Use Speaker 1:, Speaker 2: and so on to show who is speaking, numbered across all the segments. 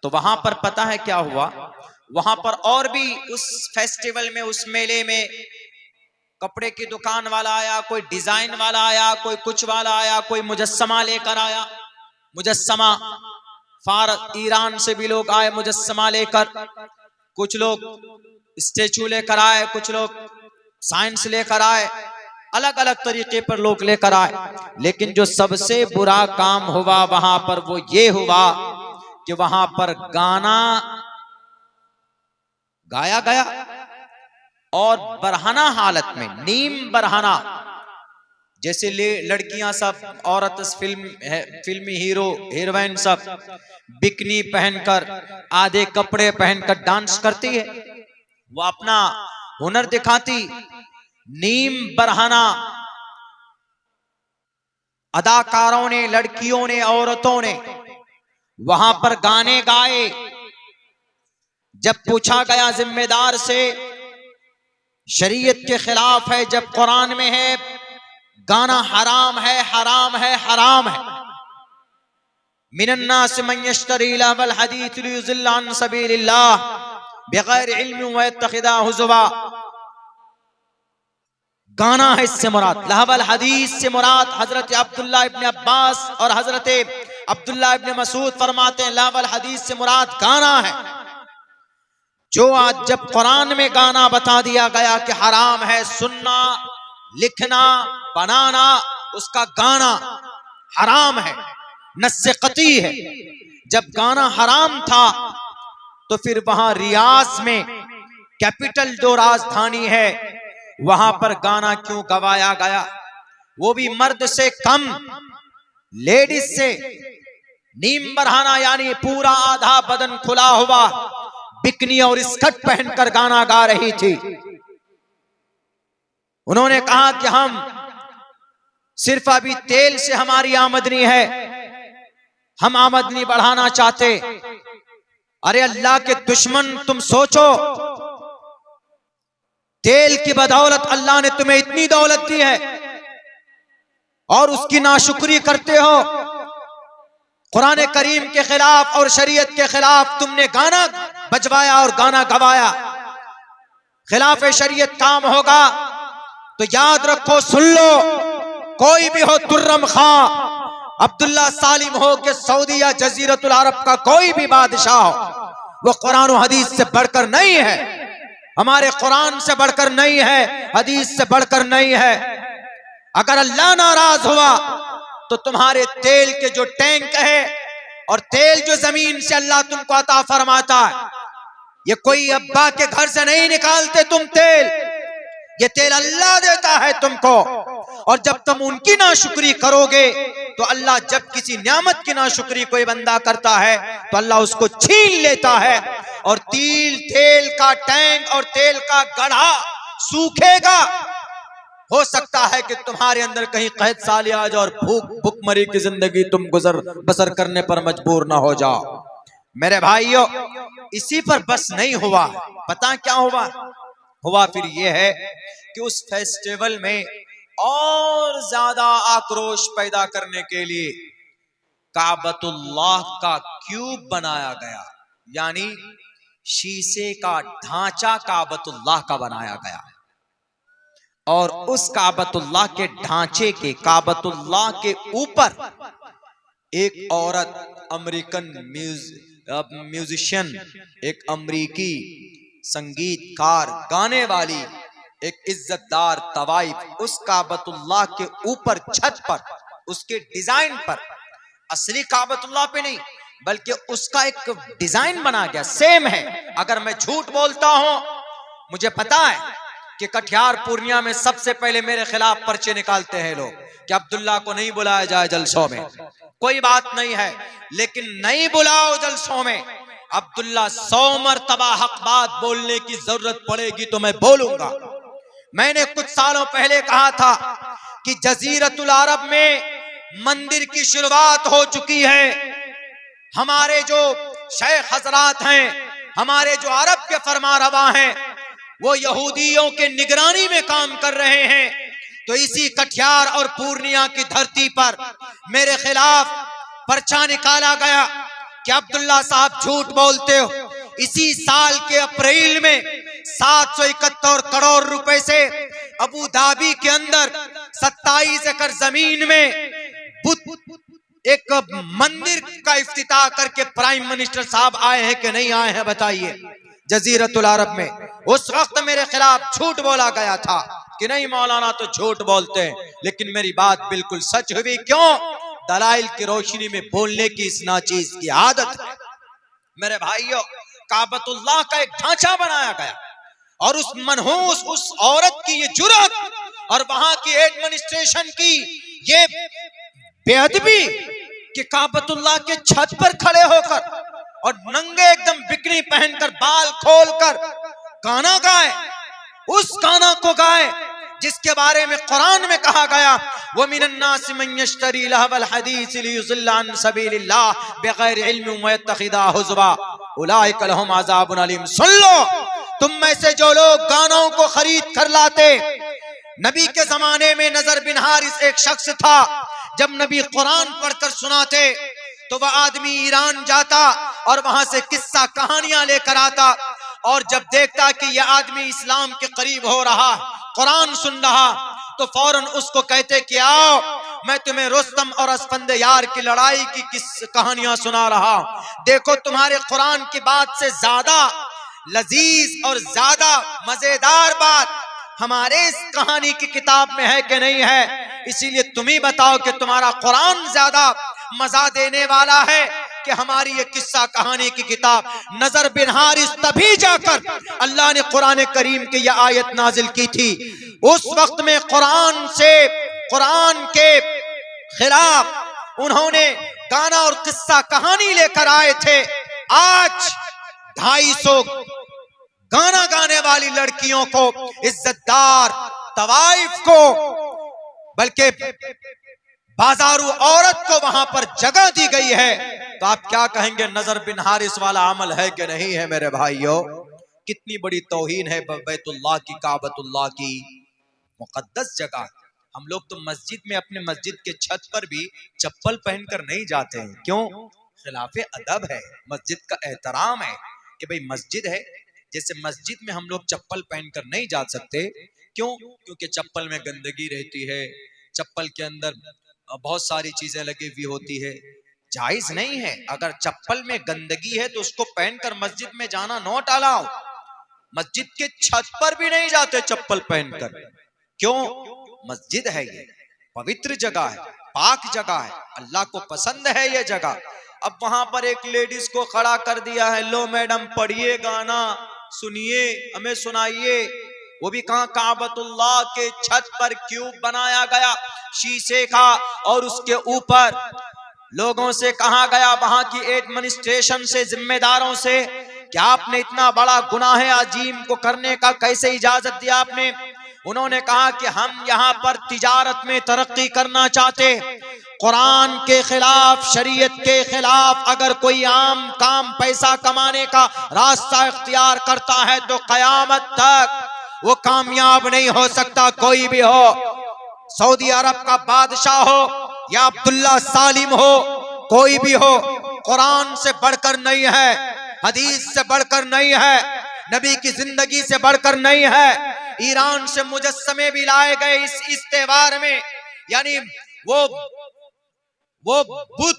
Speaker 1: तो वहां पर पता है क्या हुआ, वहां पर और भी उस फेस्टिवल में, उस मेले में कपड़े की दुकान वाला आया, कोई डिजाइन वाला आया, कोई कुछ वाला आया, कोई मुजस्समा लेकर आया, मुजस्समा ईरान से भी लोग आए मुजस्समा लेकर, कुछ लोग स्टेचू लेकर आए, कुछ लोग साइंस लेकर आए, अलग अलग तरीके पर लोग लेकर आए। लेकिन जो सबसे बुरा काम हुआ वहां पर वो ये हुआ कि वहां पर गाना गाया गया और बरहना हालत में, नीम बरहना, जैसे लड़कियां सब, औरत फिल्मी हीरो हीरोइन सब बिकनी पहनकर, आधे कपड़े पहनकर डांस करती है, वो अपना हुनर दिखाती। नीम बरहना अदाकारों ने, लड़कियों ने, औरतों ने वहां पर गाने गाए। जब पूछा गया जिम्मेदार से, शरीयत के खिलाफ है, जब कुरान में है गाना हराम है, हराम है, हराम है। मिनन्नास मन यश्तरी लहवल हदीस लियुज़िल्ल अन सबीलिल्लाह बगैर इल्म व यत्तखिदा हुज़वा। गाना है इससे मुराद, लहवल हदीस से मुराद हजरत अब्दुल्लाह इब्न अब्बास और हजरत अब्दुल्लाह इब्न मसूद फरमाते हैं लहवल हदीस से मुराद गाना है। जो आज जब कुरान में गाना बता दिया गया कि हराम है, सुनना, लिखना, बनाना, उसका गाना हराम है, नस्से कती है। जब गाना हराम था तो फिर वहां रियाज में, कैपिटल जो राजधानी है, वहां पर गाना क्यों गवाया गया, वो भी मर्द से कम, लेडीज से। नीम बरहाना यानी पूरा आधा बदन खुला हुआ, बिकनी और स्कर्ट पहनकर गाना गा रही थी। उन्होंने कहा कि हम सिर्फ अभी तेल से हमारी आमदनी है, हम आमदनी बढ़ाना चाहते। अरे अल्लाह के दुश्मन, तुम सोचो, तेल की बदौलत अल्लाह ने तुम्हें इतनी दौलत दी है और उसकी नाशुक्री करते हो। कुरान करीम के खिलाफ और शरीयत के खिलाफ तुमने गाना बजवाया और गाना गवाया। खिलाफ शरीयत काम होगा तो याद रखो, सुन लो, कोई भी हो, तुर्रम खां, अब्दुल्ला सालिम हो कि सऊदी या जजीरतुल अरब का कोई भी बादशाह हो, वो कुरान और हदीस से बढ़कर नहीं है, हमारे कुरान से बढ़कर नहीं है, हदीस से बढ़कर नहीं है। अगर अल्लाह नाराज हुआ तो तुम्हारे तेल के जो टैंक है और तेल जो जमीन से अल्लाह तुमको अता फरमाता है, ये कोई अब्बा के घर से नहीं निकालते तुम तेल, ये तेल अल्लाह देता है तुमको। और जब तुम उनकी नाशुक्री करोगे तो अल्लाह, जब किसी नियामत की नाशुक्री कोई बंदा करता है तो अल्लाह उसको छीन लेता है और तेल का टैंक और तेल का गढ़ा सूखेगा। हो सकता है कि तुम्हारे अंदर कहीं कहत साली आ जाए और भूखमरी की जिंदगी तुम गुजर बसर करने पर मजबूर ना हो जाओ। मेरे भाइयों, इसी पर बस नहीं हुआ, पता क्या हुआ फिर यह है कि उस फेस्टिवल में और ज्यादा आक्रोश पैदा करने के लिए काबतुल्लाह का क्यूब बनाया गया, यानी शीशे का ढांचा काबतुल्लाह का बनाया गया। और उस काबतुल्लाह के ढांचे के, काबतुल्लाह के ऊपर एक औरत, अमेरिकन म्यूजिशियन, एक अमेरिकी संगीतकार, गाने वाली, एक इज्जतदार तवाइफ, उस काबतुल्लाह के ऊपर छत पर, उसके डिजाइन पर, असली काबतुल्लाह पे नहीं बल्कि उसका एक डिजाइन बना गया, सेम है। अगर मैं झूठ बोलता हूं, मुझे पता है कि कटिहार पूर्णिया में सबसे पहले मेरे खिलाफ पर्चे निकालते हैं लोग कि अब्दुल्ला को नहीं बुलाया जाए जलसों में। कोई बात नहीं है, लेकिन नहीं बुलाओ जलसों में, अब्दुल्ला 100 मरतबा हक बात बोलने की जरूरत पड़ेगी तो मैं बोलूंगा। मैंने कुछ सालों पहले कहा था कि जजीरतुल अरब में मंदिर की शुरुआत हो चुकी है। हमारे जो शेख हजरात हैं, हमारे जो अरब के फरमारवा हैं, वो यहूदियों के निगरानी में काम कर रहे हैं। तो इसी कटिहार और पूर्णिया की धरती पर मेरे खिलाफ पर्चा निकाला गया कि अब्दुल्ला साहब झूठ बोलते हो। इसी साल के अप्रैल में 771 करोड़ रुपए से अबू धाबी के अंदर 27 एकड़ जमीन में एक मंदिर का इफ्तिताह करके प्राइम मिनिस्टर साहब आए हैं कि नहीं आए हैं, बताइए। जजीरतुल अरब में उस वक्त मेरे खिलाफ झूठ बोला गया था कि नहीं मौलाना तो झूठ बोलते हैं, लेकिन मेरी बात बिल्कुल सच हुई। क्यों? दलाइल की रोशनी में बोलने की इस नाचीज की आदत है। मेरे भाइयों, काबतुल्लाह का एक ढांचा बनाया गया और उस मनहूस उस औरत की ये जुर्रत और वहां की एडमिनिस्ट्रेशन की ये बेअदबी कि काबतुल्लाह के छत पर खड़े होकर और नंगे एकदम बिकनी पहनकर बाल खोलकर गाना गाए, उस गाना को गाए जिसके बारे में कुरान में कहा गया, व मिनन्नासि मन यश्तरी लहवल हदीस लियुज़िल्ल अन सबीलिल्लाह बिगैर इल्म व यत्तखिदा हुज़वा उलाइका लहुम अज़ाबुन अलीम। सुन लो, तुम में से जो लोग गानों को खरीद कर लाते, नबी के जमाने में नजर बिन हारिस एक शख्स था, जब नबी कुरान पढ़कर सुनाते तो वह आदमी ईरान जाता और वहां से किस्सा कहानियां लेकर आता, और जब देखता कि यह आदमी इस्लाम के करीब हो रहा, कुरान सुन रहा, तो फौरन उसको कहते कि आओ मैं तुम्हें रुस्तम और अस्फंदयार की लड़ाई की किस कहानियां सुना रहा। देखो तुम्हारे कुरान की बात से ज्यादा लजीज और ज्यादा मजेदार बात हमारे इस कहानी की किताब में है कि नहीं है, इसीलिए तुम ही बताओ कि तुम्हारा कुरान ज्यादा मजा देने वाला है कि हमारी ये किस्सा कहानी की किताब। नजर बिन हारिस तभी जाकर अल्लाह ने कुरान करीम की यह आयत नाजिल की थी। उस वक्त में कुरान के खिलाफ उन्होंने गाना और किस्सा कहानी लेकर आए थे। आज 250 गाना गाने वाली लड़कियों को, इज्जतदार तवाइफ को, बल्कि बाजारू औरत को वहां पर जगह दी गई है। तो आप क्या कहेंगे, नजर बिन हारिस वाला अमल है कि नहीं है? मेरे भाइयों, कितनी बड़ी तौहीन है बैतुल्लाह की, काबतुल्लाह की मुकद्दस जगह। हम लोग तो मस्जिद में, अपने मस्जिद के छत पर भी चप्पल पहनकर नहीं जाते हैं। क्यों? खिलाफे अदब है, मस्जिद का एहतराम है कि भाई मस्जिद है, जैसे मस्जिद में हम लोग चप्पल पहनकर नहीं जा सकते। क्यों? क्योंकि चप्पल में गंदगी रहती है, चप्पल के अंदर बहुत सारी चीजें लगी हुई होती है, जायज नहीं है। अगर चप्पल में गंदगी है तो उसको पहनकर मस्जिद में जाना नोट अलाउ। मस्जिद के छत पर भी नहीं जाते चप्पल पहनकर। क्यों? मस्जिद है, ये पवित्र जगह है, पाक जगह है, अल्लाह को पसंद है ये जगह। अब वहां पर एक लेडीज को खड़ा कर दिया है, लो मैडम पढ़िए गाना, सुनिए, हमें सुनाइए। वो भी कहां? काबतुल्लाह के छत पर क्यूब बनाया गया शीशे का, और उसके ऊपर लोगों से कहा गया, वहां की एडमिनिस्ट्रेशन से, जिम्मेदारों से, कि आपने इतना बड़ा गुनाह अजीम को करने का कैसे इजाजत दिया आपने? उन्होंने कहा कि हम यहाँ पर तिजारत में तरक्की करना चाहते। कुरान के खिलाफ, शरीयत के खिलाफ अगर कोई आम काम पैसा कमाने का रास्ता इख्तियार करता है तो कयामत तक वो कामयाब नहीं हो सकता। कोई भी हो, सऊदी अरब का बादशाह हो या अब्दुल्ला सालिम हो, कोई भी हो, कुरान से बढ़कर नहीं है, हदीस से बढ़कर नहीं है, नबी की जिंदगी से बढ़कर नहीं है। ईरान से मुजस्समे भी लाए गए इस त्योहार में, यानी वो बुत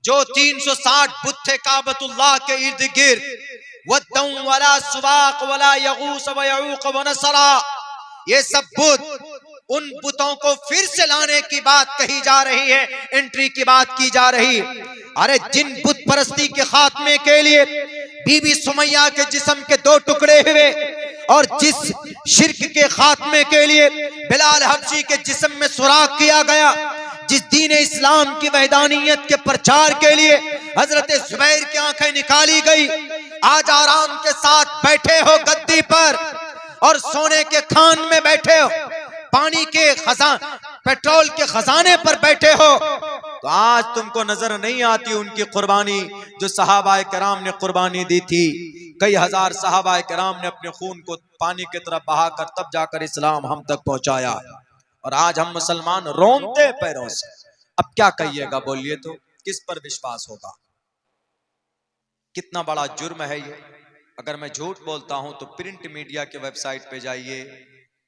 Speaker 1: जो 360 बुत थे काबतुल्लाह के इर्द गिर्द, वद्दम वला सुवाक वला यगूस व यऊक व नसरा, ये सब बुत, उन बुतों को फिर से लाने की बात कही जा रही है, एंट्री की बात की जा रही। अरे जिन बुत परस्ती के खात्मे के लिए बीबी सुमैया के जिस्म के 2 टुकड़े हुए, और जिस शिर्क के खात्मे के लिए बिलाल हबशी के जिस्म में सुराख किया गया, जिस दीन इस्लाम की वहदानियत के प्रचार के लिए हजरत जुबैर की आंखें निकाली गई, आज आराम के साथ बैठे हो गद्दी पर और सोने के खान में बैठे हो, पानी के पेट्रोल के खजाने पर बैठे हो, तो आज तुमको नजर नहीं आती उनकी कुर्बानी जो सहाबाए किराम ने कुर्बानी दी थी। कई हजार सहाबाए किराम ने अपने खून को पानी की तरफ बहाकर तब जाकर इस्लाम हम तक पहुंचाया, और आज हम मुसलमान रोंते पैरों से। अब क्या कहिएगा, बोलिए तो किस पर विश्वास होगा? कितना बड़ा जुर्म है ये। अगर मैं झूठ बोलता हूं तो प्रिंट मीडिया के वेबसाइट पे जाइए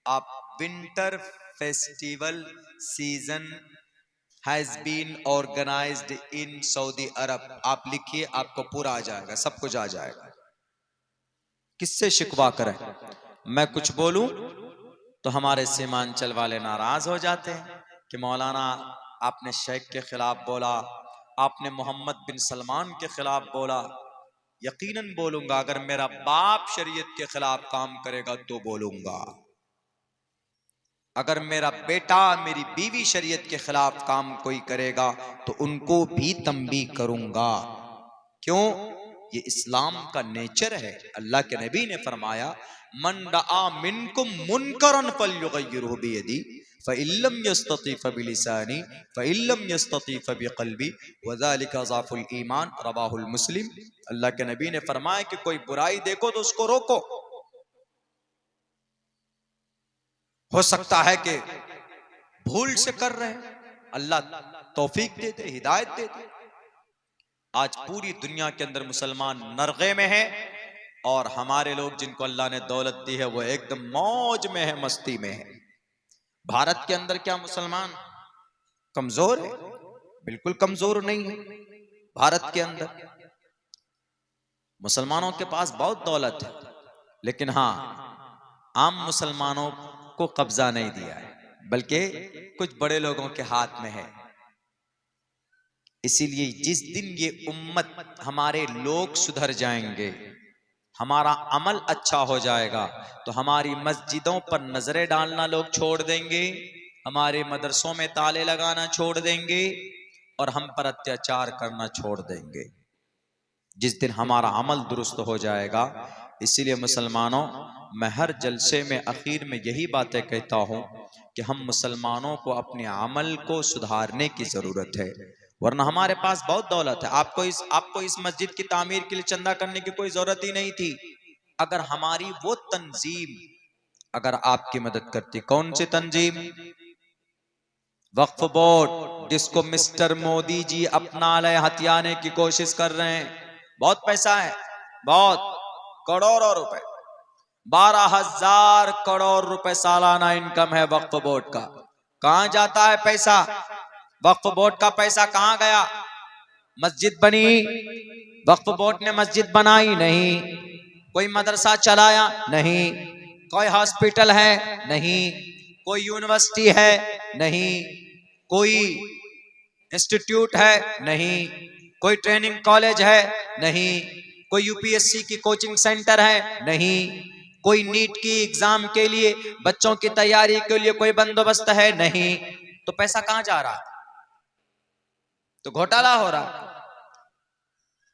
Speaker 1: आप, winter festival season has been organised in Saudi Arabia, आप लिखिए आपको पूरा आ जाएगा, सब कुछ आ जाएगा। किससे शिकवा करें? मैं कुछ बोलूं तो हमारे सीमांचल वाले नाराज हो जाते हैं कि मौलाना आपने शेख के खिलाफ बोला, आपने मोहम्मद बिन सलमान के खिलाफ बोला। यकीनन बोलूंगा, अगर मेरा बाप शरीयत के खिलाफ काम करेगा तो बोलूंगा, अगर मेरा बेटा मेरी बीवी शरीयत के खिलाफ काम कोई करेगा तो उनको भी तंबी करूंगा। क्यों? ये इस्लाम का नेचर है। अल्लाह के नबी ने फरमाया, मन रआ मिनकुम मुनकरन फल्युगय्यिरहु बियदी फइल्लम यस्तती फबिलिसानी फइल्लम यस्तती फबिक़ल्बी वज़ालिका ज़अफ़ुल ईमान, रवाहुल मुस्लिम। अल्लाह के नबी ने फरमाया कि कोई बुराई देखो तो उसको रोको। हो सकता है कि भूल से कर रहे हैं, अल्लाह तौफीक दे दे, हिदायत दे दे। आज पूरी दुनिया के अंदर मुसलमान नरगे में है और हमारे लोग जिनको अल्लाह ने दौलत दी है वो एकदम मौज में है, मस्ती में है। भारत के अंदर क्या मुसलमान कमजोर है? बिल्कुल कमजोर नहीं है। भारत के अंदर मुसलमानों के पास बहुत दौलत है, लेकिन हाँ, आम मुसलमानों को कब्जा नहीं दिया है, बल्कि कुछ बड़े लोगों के हाथ में है। इसीलिए जिस दिन ये उम्मत, हमारे लोग सुधर जाएंगे, हमारा अमल अच्छा हो जाएगा, तो हमारी मस्जिदों पर नजरें डालना लोग छोड़ देंगे, हमारे मदरसों में ताले लगाना छोड़ देंगे और हम पर अत्याचार करना छोड़ देंगे। जिस दिन हमारा अमल दुरुस्त हो जाएगा। इसीलिए मुसलमानों, मैं हर जलसे में आखिर में यही बातें कहता हूं कि हम मुसलमानों को अपने अमल को सुधारने की जरूरत है, वरना हमारे पास बहुत दौलत है। आपको इस मस्जिद की तामीर के लिए चंदा करने की कोई जरूरत ही नहीं थी, अगर हमारी वो तंजीम अगर आपकी मदद करती। कौन सी तंजीम? वक्फ बोर्ड, जिसको मिस्टर मोदी जी अपना ले हथियाने की कोशिश कर रहे हैं। बहुत पैसा है, बहुत करोड़ों रुपए, 12,000 करोड़ रुपए सालाना इनकम है वक्फ बोर्ड का। कहां जाता है पैसा? वक्फ बोर्ड का पैसा कहां गया? मस्जिद बनी, वक्फ बोर्ड ने मस्जिद बनाई नहीं। कोई मदरसा चलाया नहीं। कोई हॉस्पिटल है नहीं। कोई यूनिवर्सिटी है नहीं। कोई इंस्टीट्यूट है नहीं। कोई ट्रेनिंग कॉलेज है नहीं। कोई यूपीएससी की कोचिंग सेंटर है नहीं। कोई नीट की एग्जाम के लिए बच्चों की तैयारी के लिए कोई बंदोबस्त है नहीं। तो पैसा कहां जा रहा? तो घोटाला हो रहा।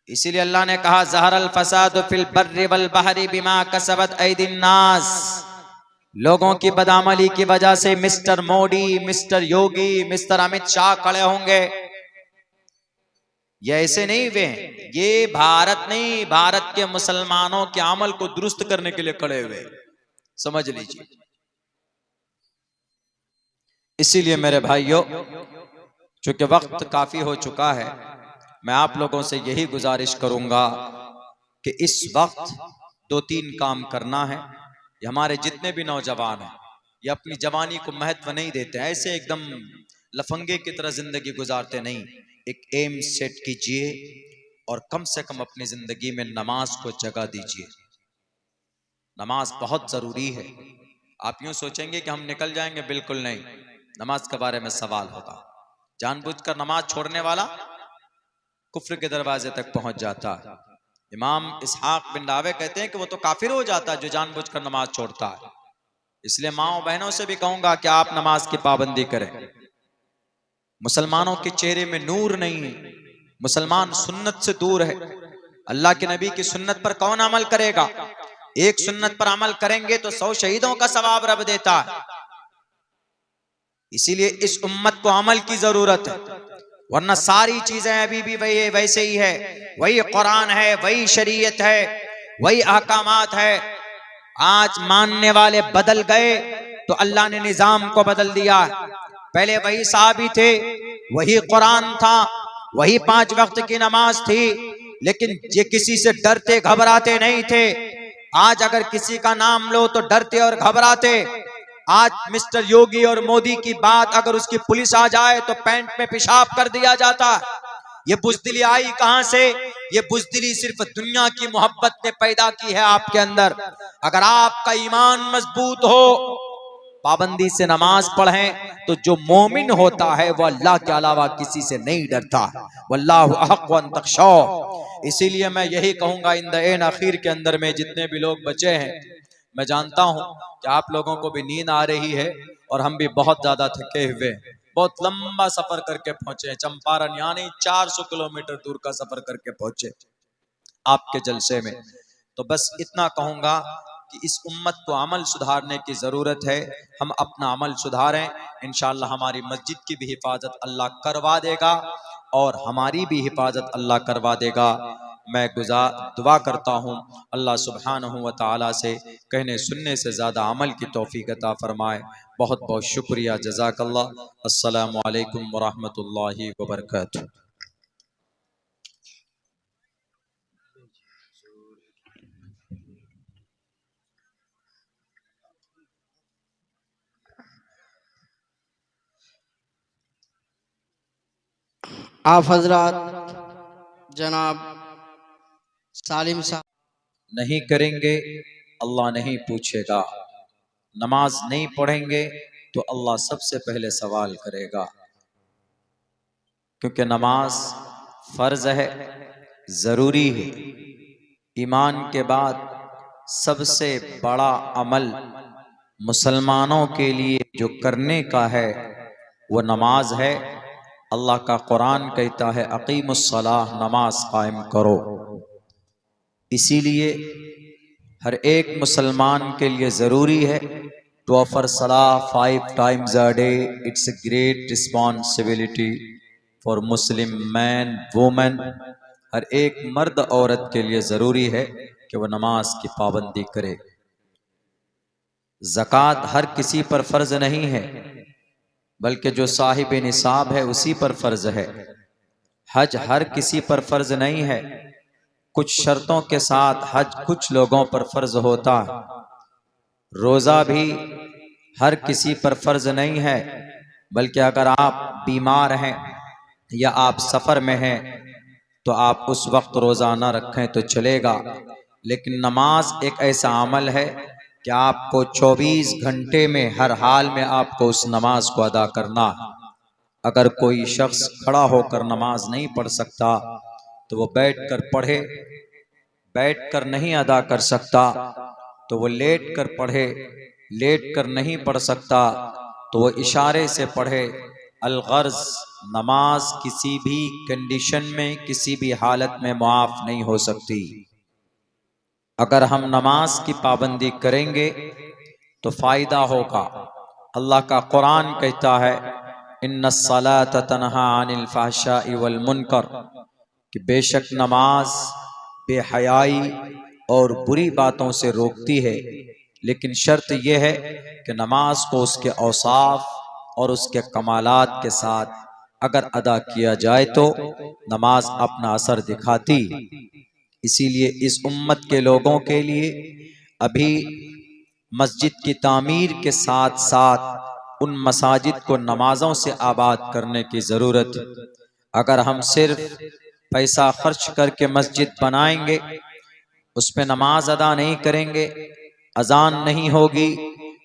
Speaker 1: इसीलिए अल्लाह ने कहा, ज़हरल फसाद फिल बर्रि वल बहरी बिमा कसबत ऐदिन नास। लोगों की बदअमली की वजह से मिस्टर मोदी, मिस्टर योगी, मिस्टर अमित शाह खड़े होंगे। ये ऐसे नहीं हुए, ये भारत नहीं, भारत के मुसलमानों के अमल को दुरुस्त करने के लिए खड़े हुए, समझ लीजिए। इसीलिए मेरे भाइयों, चूंकि वक्त काफी हो चुका है, मैं आप लोगों से यही गुजारिश करूंगा कि इस वक्त 2-3 काम करना है। ये हमारे जितने भी नौजवान हैं, ये अपनी जवानी को महत्व नहीं देते, ऐसे एकदम लफंगे की तरह जिंदगी गुजारते नहीं। एक एम सेट कीजिए और कम से कम अपनी जिंदगी में नमाज को जगह दीजिए। नमाज बहुत जरूरी है। आप यूं सोचेंगे कि हम निकल जाएंगे, बिल्कुल नहीं। नमाज के बारे में सवाल होगा। जानबूझकर नमाज छोड़ने वाला कुफ्र के दरवाजे तक पहुंच जाता है। इमाम इसहाक बिन रावे कहते हैं कि वो तो काफिर हो जाता है जो जानबूझकर नमाज छोड़ता है। इसलिए माओ बहनों से भी कहूंगा कि आप नमाज की पाबंदी करें। मुसलमानों के चेहरे में नूर नहीं है, मुसलमान सुन्नत से दूर है। अल्लाह के नबी की सुन्नत पर कौन अमल करेगा? एक सुन्नत पर अमल करेंगे तो 100 शहीदों का सवाब रब देता है। इसीलिए इस उम्मत को अमल की जरूरत है, वरना सारी चीजें अभी भी वही वैसे ही है। वही कुरान है, वही शरीयत है, वही अहकामात है। आज मानने वाले बदल गए तो अल्लाह ने निजाम को बदल दिया। पहले वही साहबी थे, वही कुरान था, वही 5 वक्त की नमाज थी, लेकिन ये किसी से डरते घबराते नहीं थे। आज अगर किसी का नाम लो तो डरते और घबराते। आज मिस्टर योगी और मोदी की बात अगर उसकी पुलिस आ जाए तो पैंट में पेशाब कर दिया जाता। ये बुज़दिली आई कहां से? ये बुज़दिली सिर्फ दुनिया की मोहब्बत ने पैदा की है आपके अंदर। अगर आपका ईमान मजबूत हो, पाबंदी से नमाज पढ़ें, तो जो मोमिन होता है वह अल्लाह के अलावा किसी से नहीं डरता। वल्लाहु अहक़ अन तख़शौ। इसीलिए मैं यही कहूंगा, इन द एन आखिर के अंदर में जितने भी लोग बचे हैं, मैं जानता हूं कि आप लोगों को भी नींद आ रही है और हम भी बहुत ज्यादा थके हुए हैं। बहुत लंबा सफर करके पहुंचे, चंपारण यानी 400 किलोमीटर दूर का सफर करके पहुंचे आपके जलसे में। तो बस इतना कहूंगा कि इस उम्मत को अमल सुधारने की ज़रूरत है। हम अपना अमल सुधारें, इंशाअल्लाह हमारी मस्जिद की भी हिफाजत अल्लाह करवा देगा और हमारी भी हिफाजत अल्लाह करवा देगा। मैं दुआ करता हूँ अल्लाह सुब्हानहू व तआला से कहने सुनने से ज़्यादा अमल की तौफीक अता फरमाए। बहुत बहुत शुक्रिया, जज़ाकल्लाह। अस्सलामु अलैकुम व रहमतुल्लाहि व बरकातुहू।
Speaker 2: आप हजरात जनाब सालिम साहब
Speaker 1: नहीं करेंगे अल्लाह नहीं पूछेगा, नमाज नहीं पढ़ेंगे तो अल्लाह सबसे पहले सवाल करेगा, क्योंकि नमाज फर्ज है, ज़रूरी है। ईमान के बाद सबसे बड़ा अमल मुसलमानों के लिए जो करने का है वो नमाज है। अल्लाह का कुरान कहता है अकीमुस्सलाह, नमाज कायम करो। इसीलिए हर एक मुसलमान के लिए ज़रूरी है टू ऑफर सलाह 5 times a day। It's a great responsibility for Muslim man women. हर एक मर्द औरत के लिए ज़रूरी है कि वह नमाज की पाबंदी करे। ज़कात हर किसी पर फ़र्ज नहीं है, बल्कि जो साहिब निसाब है उसी पर फ़र्ज है। हज हर किसी पर फ़र्ज नहीं है, कुछ शर्तों के साथ हज कुछ लोगों पर फ़र्ज होता है। रोज़ा भी हर किसी पर फ़र्ज नहीं है, बल्कि अगर आप बीमार हैं या आप सफ़र में हैं तो आप उस वक्त रोज़ा न रखें तो चलेगा। लेकिन नमाज एक ऐसा अमल है कि आपको 24 घंटे में हर हाल में आपको उस नमाज को अदा करना है। अगर कोई शख्स खड़ा होकर नमाज नहीं पढ़ सकता तो वो बैठकर पढ़े, बैठकर नहीं अदा कर सकता तो वो लेट कर पढ़े, लेट कर नहीं पढ़ सकता तो वो इशारे से पढ़े। अलगर्ज नमाज किसी भी कंडीशन में किसी भी हालत में मुआफ नहीं हो सकती। अगर हम नमाज की पाबंदी करेंगे तो फायदा होगा। अल्लाह का कुरान कहता है इन्नस्सलात तन्हा अनिल फहशाई वल मुनकर, कि बेशक नमाज बेहयाई और बुरी बातों से रोकती है। लेकिन शर्त यह है कि नमाज को उसके औसाफ और उसके कमालात के साथ अगर अदा किया जाए तो नमाज अपना असर दिखाती। इसीलिए इस उम्मत के लोगों के लिए अभी मस्जिद की तामीर के साथ साथ उन मसाजिद को नमाजों से आबाद करने की ज़रूरत है। अगर हम सिर्फ पैसा खर्च करके मस्जिद बनाएंगे, उस पर नमाज अदा नहीं करेंगे, अजान नहीं होगी,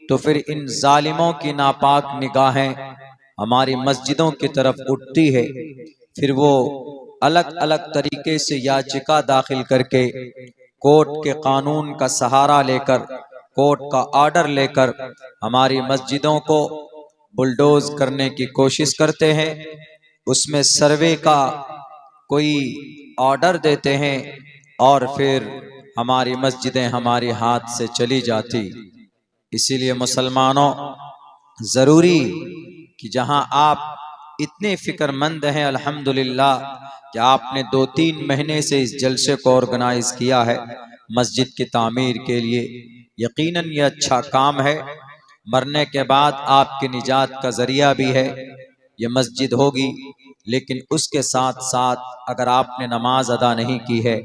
Speaker 1: तो फिर इन जालिमों की नापाक निगाहें हमारी मस्जिदों की तरफ उठती है। फिर वो अलग अलग तरीके से याचिका दाखिल करके कोर्ट के कानून का सहारा लेकर, कोर्ट का ऑर्डर लेकर हमारी मस्जिदों को बुलडोज करने की कोशिश करते हैं। उसमें सर्वे का कोई ऑर्डर देते हैं और फिर हमारी मस्जिदें हमारे हाथ से चली जाती। इसीलिए मुसलमानों, ज़रूरी कि जहां आप इतने फिक्रमंद हैं अल्हम्दुलिल्लाह कि आपने 2-3 महीने से इस जलसे को ऑर्गेनाइज किया है मस्जिद की तामीर के लिए, यकीनन ये अच्छा काम है। मरने के बाद आपकी निजात का ज़रिया भी है। ये मस्जिद होगी लेकिन उसके साथ साथ अगर आपने नमाज अदा नहीं की है,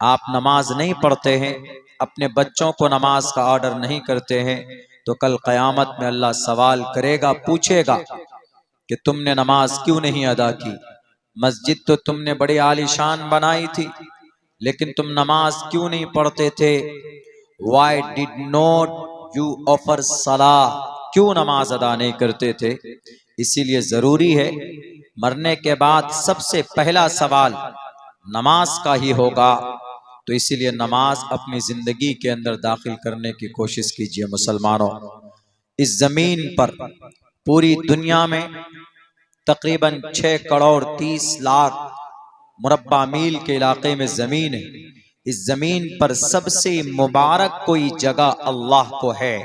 Speaker 1: आप नमाज नहीं पढ़ते हैं, अपने बच्चों को नमाज का ऑर्डर नहीं करते हैं, तो कल क़यामत में अल्लाह सवाल करेगा, पूछेगा कि तुमने नमाज क्यों नहीं अदा की। मस्जिद तो तुमने बड़ी आलीशान बनाई थी, लेकिन तुम नमाज क्यों नहीं पढ़ते थे। Why did not you offer सलाह, क्यों नमाज अदा नहीं करते थे। इसीलिए जरूरी है, मरने के बाद सबसे पहला सवाल नमाज का ही होगा। तो इसीलिए नमाज अपनी जिंदगी के अंदर दाखिल करने की कोशिश कीजिए। मुसलमानों, इस जमीन पर पूरी दुनिया में तकरीबन 6 करोड़ 30 लाख मुरब्बा मील के इलाके में जमीन है। इस जमीन पर सबसे मुबारक कोई जगह अल्लाह को है।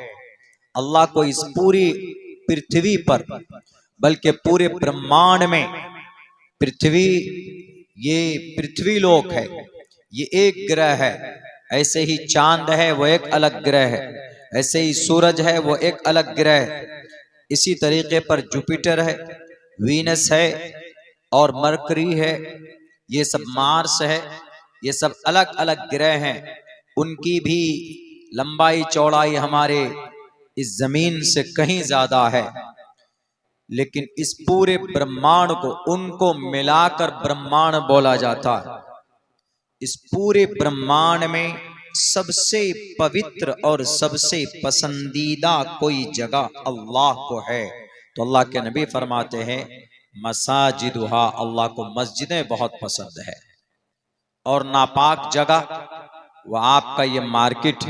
Speaker 1: अल्लाह को इस पूरी पृथ्वी पर, बल्कि पूरे ब्रह्मांड में, पृथ्वी, ये पृथ्वी लोक है, ये एक ग्रह है। ऐसे ही चांद है, वो एक अलग ग्रह है। ऐसे ही सूरज है, वो एक अलग ग्रह है। इसी तरीके पर जुपिटर है, वीनस है और मरकरी है, ये सब मार्स है। ये सब अलग अलग ग्रह हैं। उनकी भी लंबाई चौड़ाई हमारे इस जमीन से कहीं ज्यादा है, लेकिन इस पूरे ब्रह्मांड को, उनको मिलाकर ब्रह्मांड बोला जाता है। इस पूरे ब्रह्मांड में सबसे पवित्र और सबसे पसंदीदा कोई जगह अल्लाह को है। तो अल्लाह के नबी फरमाते हैं, मसाजिदुहा, अल्लाह को मस्जिदें बहुत पसंद है। और नापाक जगह वह आपका ये मार्केट,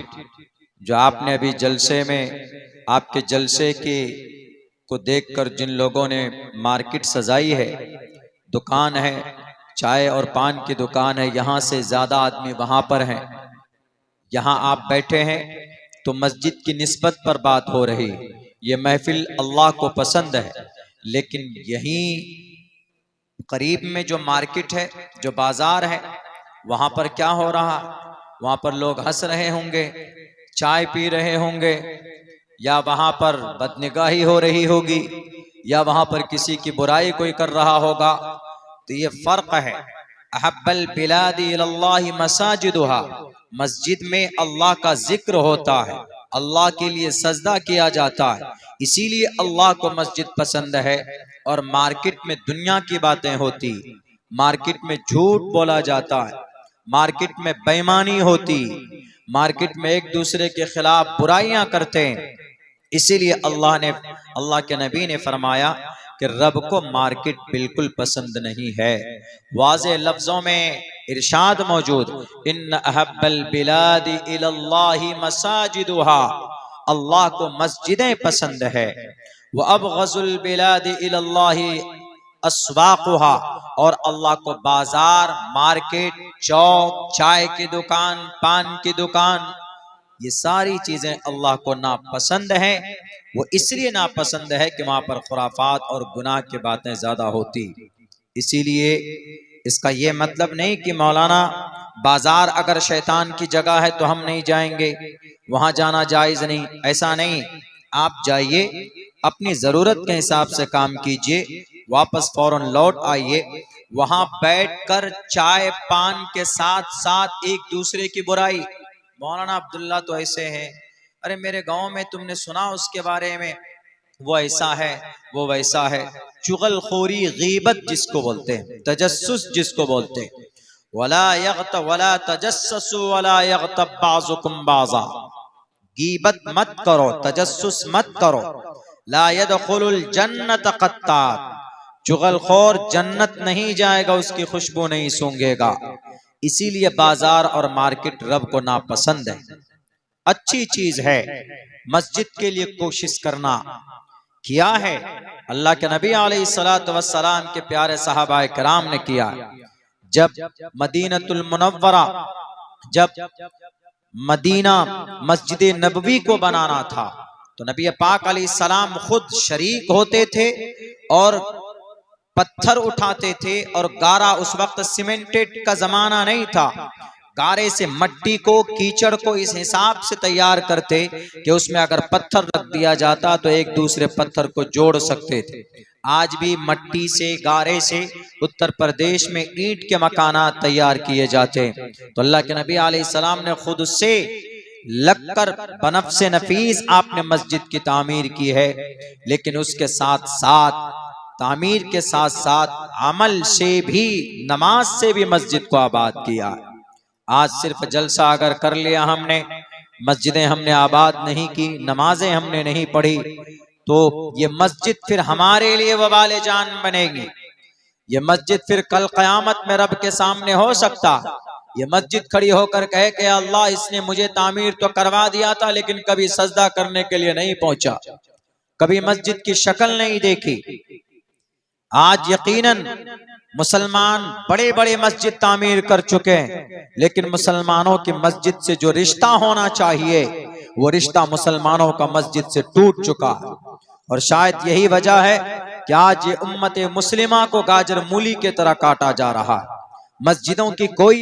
Speaker 1: जो आपने अभी जलसे में, आपके जलसे के को देखकर जिन लोगों ने मार्केट सजाई है, दुकान है, चाय और पान की दुकान है, यहाँ से ज्यादा आदमी वहां पर हैं। यहाँ आप बैठे हैं तो मस्जिद की निस्बत पर बात हो रही। ये महफिल अल्लाह को पसंद है, लेकिन यहीं करीब में जो मार्केट है, जो बाजार है, वहां पर क्या हो रहा, वहां पर लोग हंस रहे होंगे, चाय पी रहे होंगे, या वहां पर बदनिगाही हो रही होगी, या वहां पर किसी की बुराई कोई कर रहा होगा। तो ये फर्क है। अहब्बल बिलादी इलल्लाहि मसाजिदुहा, मस्जिद में अल्लाह का जिक्र होता है, अल्लाह के लिए सजदा किया जाता है, इसीलिए अल्लाह को मस्जिद पसंद है। और मार्केट में दुनिया की बातें होती, मार्केट में झूठ बोला जाता है, मार्केट में बेईमानी होती, मार्केट में एक दूसरे के खिलाफ बुराइयां करते हैं। इसीलिए अल्लाह के नबी ने फरमाया कि रब को मार्केट बिल्कुल पसंद नहीं है। वाज़े लफ्जों में इरशाद मौजूद, इन्न अहब्बल बिलादी इलल्लाहि मसाजिदुहा, अल्लाह को मस्जिदें पसंद है। व अबग़ज़ुल बिलादी इलल्लाहि अस्वाक़ुहा, और अल्लाह को बाजार, मार्केट, चौक, चाय की दुकान, पान की दुकान, ये सारी चीजें अल्लाह को नापसंद है। वो इसलिए नापसंद है कि वहां पर खुराफात और गुनाह की बातें ज्यादा होती। इसीलिए इसका ये मतलब नहीं कि मौलाना बाजार अगर शैतान की जगह है तो हम नहीं जाएंगे, वहां जाना जायज नहीं, ऐसा नहीं। आप जाइए, अपनी जरूरत के हिसाब से काम कीजिए, वापस फौरन लौट आइए। वहां बैठकर चाय पान के साथ साथ एक दूसरे की बुराई, मौलाना अब्दुल्ला तो ऐसे हैं, अरे मेरे गांव में तुमने सुना उसके बारे में, वो ऐसा है, वो वैसा है। चुगलखोरी, गीबत जिसको बोलते हैं, तजस्सुस जिसको बोलते हैं, वला तजस्ससु वला यग़तब बाज़ुकुम बाज़ा, गीबत मत करो, तजस्सुस मत करो। ला यदखुलुल जन्नत क़त्तात, चुगलखोर जन्नत नहीं जाएगा, उसकी खुशबू नहीं सूंघेगा। इसीलिए बाजार और मार्केट रब को नापसंद है। अच्छी चीज है मस्जिद के लिए कोशिश करना, किया है अल्लाह के नबी अलैहिस्सलातु वस्सलाम के प्यारे सहाबाए किराम ने किया। जब मदीनतुल मुनव्वरा, जब मदीना मस्जिद नबवी को बनाना था, तो नबी पाक अलैहिस्सलाम खुद शरीक होते थे और पत्थर उठाते थे। और गारा, उस वक्त सीमेंटेड का जमाना नहीं था, गारे से मट्टी को, कीचड़ को इस हिसाब से तैयार करते कि उसमें अगर पत्थर रख दिया जाता तो एक दूसरे पत्थर को जोड़ सकते थे। आज भी मट्टी से, गारे से उत्तर प्रदेश में ईंट के मकानात तैयार किए जाते हैं। तो अल्लाह के नबी अलैहिस्सलाम ने खुद उससे लगकर बनफ्से नफीस आपने मस्जिद की तामीर की है। लेकिन उसके साथ साथ, तामीर के साथ साथ अमल से भी, नमाज से भी मस्जिद को आबाद किया। आज सिर्फ जलसा अगर कर लिया हमने, मस्जिदें हमने आबाद नहीं की, नमाजें हमने नहीं पढ़ी, तो ये मस्जिद फिर हमारे लिए वबाले जान बनेगी। ये मस्जिद फिर कल क़यामत में रब के सामने हो सकता, ये मस्जिद खड़ी होकर कहे कि अल्लाह इसने मुझे तामीर तो करवा दिया था लेकिन कभी सजदा करने के लिए नहीं पहुंचा, कभी मस्जिद की शक्ल नहीं देखी। आज यकीनन मुसलमान बड़े बड़े मस्जिद तामीर कर चुके हैं, लेकिन मुसलमानों की मस्जिद से जो रिश्ता होना चाहिए वो रिश्ता मुसलमानों का मस्जिद से टूट चुका है। और शायद यही वजह है कि आज ये उम्मत मुस्लिमा को गाजर मूली की तरह काटा जा रहा है। मस्जिदों की कोई